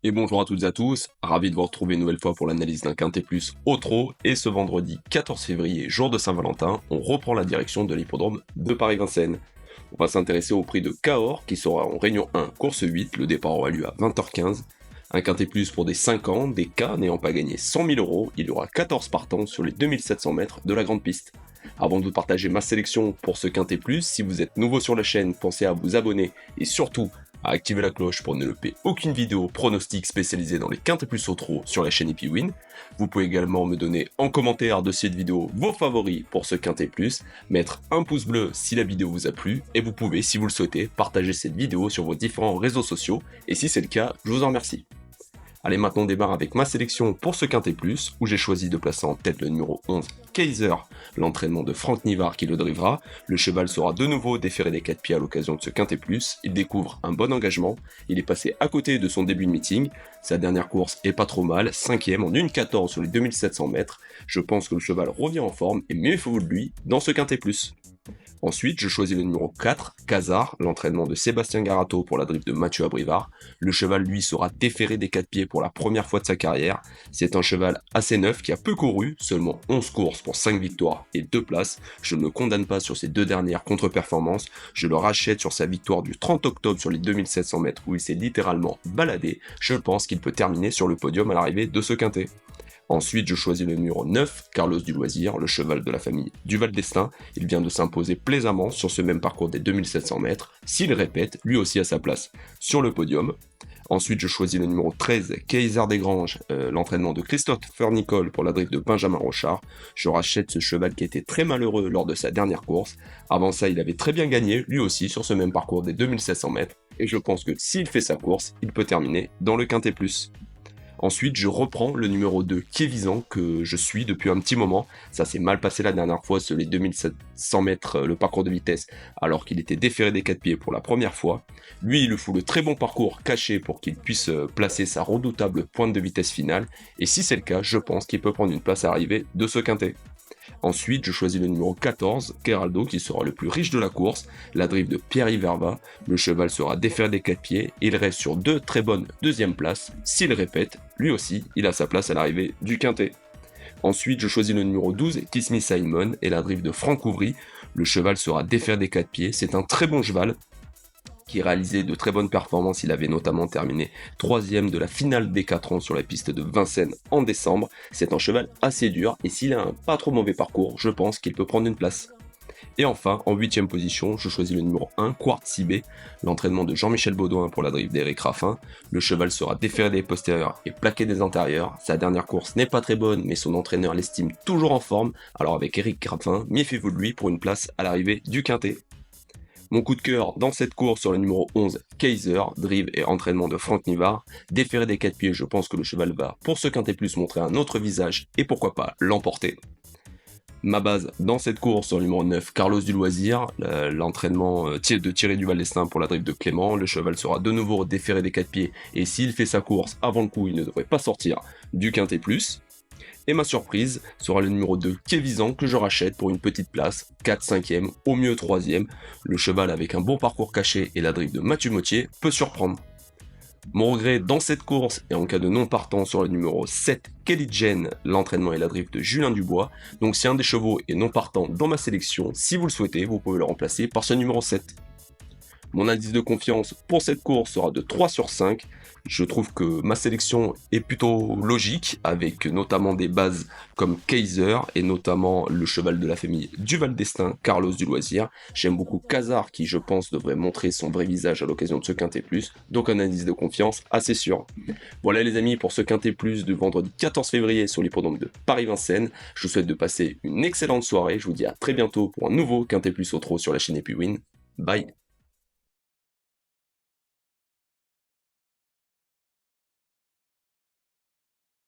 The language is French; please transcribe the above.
Et bonjour à toutes et à tous, ravi de vous retrouver une nouvelle fois pour l'analyse d'un Quintet Plus au trot, et ce vendredi 14 février, jour de Saint-Valentin, on reprend la direction de l'hippodrome de Paris-Vincennes. On va s'intéresser au prix de Cahors, qui sera en Réunion 1, course 8, le départ aura lieu à 20h15. Un Quintet Plus pour des 5 ans, des cas n'ayant pas gagné 100 000 €, il y aura 14 partants sur les 2700 mètres de la grande piste. Avant de vous partager ma sélection pour ce Quintet Plus, si vous êtes nouveau sur la chaîne, pensez à vous abonner et surtout à activer la cloche pour ne louper aucune vidéo pronostic spécialisée dans les Quintet Plus au trot sur la chaîne EpiWin. Vous pouvez également me donner en commentaire de cette vidéo vos favoris pour ce Quintet Plus, mettre un pouce bleu si la vidéo vous a plu, et vous pouvez, si vous le souhaitez, partager cette vidéo sur vos différents réseaux sociaux, et si c'est le cas, je vous en remercie. Allez, maintenant on démarre avec ma sélection pour ce Quintet Plus, où j'ai choisi de placer en tête le numéro 11, Kaiser, l'entraînement de Franck Nivard qui le drivera. Le cheval sera de nouveau déféré des 4 pieds à l'occasion de ce Quintet Plus, il découvre un bon engagement, il est passé à côté de son début de meeting, sa dernière course est pas trop mal, 5ème en 1,14 sur les 2700 mètres, je pense que le cheval revient en forme et mieux il faut de lui dans ce Quintet Plus. Ensuite, je choisis le numéro 4, Casar, l'entraînement de Sébastien Garato pour la drift de Mathieu Abrivard. Le cheval, lui, sera déféré des 4 pieds pour la première fois de sa carrière. C'est un cheval assez neuf qui a peu couru, seulement 11 courses pour 5 victoires et 2 places. Je ne le condamne pas sur ses 2 dernières contre-performances. Je le rachète sur sa victoire du 30 octobre sur les 2700 mètres où il s'est littéralement baladé. Je pense qu'il peut terminer sur le podium à l'arrivée de ce quintet. Ensuite, je choisis le numéro 9, Carlos du Loisir, le cheval de la famille Duval d'Estaing. Il vient de s'imposer plaisamment sur ce même parcours des 2700 mètres. S'il répète, lui aussi a sa place sur le podium. Ensuite, je choisis le numéro 13, Kaiser des Granges, l'entraînement de Christopher Nicole pour la drift de Benjamin Rochard. Je rachète ce cheval qui était très malheureux lors de sa dernière course. Avant ça, il avait très bien gagné, lui aussi, sur ce même parcours des 2700 mètres. Et je pense que s'il fait sa course, il peut terminer dans le Quintet Plus. Ensuite, je reprends le numéro 2, Kévisan, que je suis depuis un petit moment. Ça s'est mal passé la dernière fois sur les 2700 mètres, le parcours de vitesse, alors qu'il était déféré des 4 pieds pour la première fois. Lui, il lui faut le très bon parcours caché pour qu'il puisse placer sa redoutable pointe de vitesse finale. Et si c'est le cas, je pense qu'il peut prendre une place à l'arrivée de ce quintet. Ensuite, je choisis le numéro 14, Geraldo, qui sera le plus riche de la course, la drift de Pierre Verva. Le cheval sera déféré des 4 pieds et il reste sur 2 très bonnes deuxièmes places. S'il répète, lui aussi, il a sa place à l'arrivée du quintet. Ensuite, je choisis le numéro 12, Kiss Me Simon, et la drift de Franck Ouvry. Le cheval sera déféré des 4 pieds, c'est un très bon cheval, qui réalisait de très bonnes performances. Il avait notamment terminé 3ème de la finale des 4 ans sur la piste de Vincennes en décembre. C'est un cheval assez dur et s'il a un pas trop mauvais parcours, je pense qu'il peut prendre une place. Et enfin, en 8ème position, je choisis le numéro 1, Quartz IB, l'entraînement de Jean-Michel Baudouin pour la drift d'Éric Raffin. Le cheval sera déféré des postérieurs et plaqué des antérieurs. Sa dernière course n'est pas très bonne, mais son entraîneur l'estime toujours en forme. Alors avec Éric Raffin, méfiez-vous de lui pour une place à l'arrivée du quintet. Mon coup de cœur dans cette course sur le numéro 11, Kaiser, drive et entraînement de Franck Nivard. Déféré des 4 pieds, je pense que le cheval va, pour ce quintet plus, montrer un autre visage et pourquoi pas l'emporter. Ma base dans cette course sur le numéro 9, Carlos du Loisir, l'entraînement de Thierry Duval d'Estaing pour la drift de Clément. Le cheval sera de nouveau déféré des 4 pieds et s'il fait sa course avant le coup, il ne devrait pas sortir du quintet plus. Et ma surprise sera le numéro 2, Kévisan, que je rachète pour une petite place, 4, 5ème, au mieux 3ème. Le cheval avec un bon parcours caché et la drift de Mathieu Mottier peut surprendre. Mon regret dans cette course et en cas de non partant sur le numéro 7, Kelly Jen, l'entraînement et la drift de Julien Dubois. Donc si un des chevaux est non partant dans ma sélection, si vous le souhaitez, vous pouvez le remplacer par ce numéro 7. Mon indice de confiance pour cette course sera de 3 sur 5. Je trouve que ma sélection est plutôt logique, avec notamment des bases comme Kaiser et notamment le cheval de la famille Duval d'Estaing, Carlos du Loisir. J'aime beaucoup Casar qui, je pense, devrait montrer son vrai visage à l'occasion de ce Quintet Plus, donc un indice de confiance assez sûr. Voilà les amis pour ce Quintet Plus du vendredi 14 février sur l'hippodrome de Paris-Vincennes. Je vous souhaite de passer une excellente soirée, je vous dis à très bientôt pour un nouveau Quintet Plus au trot sur la chaîne EpiWin. Bye.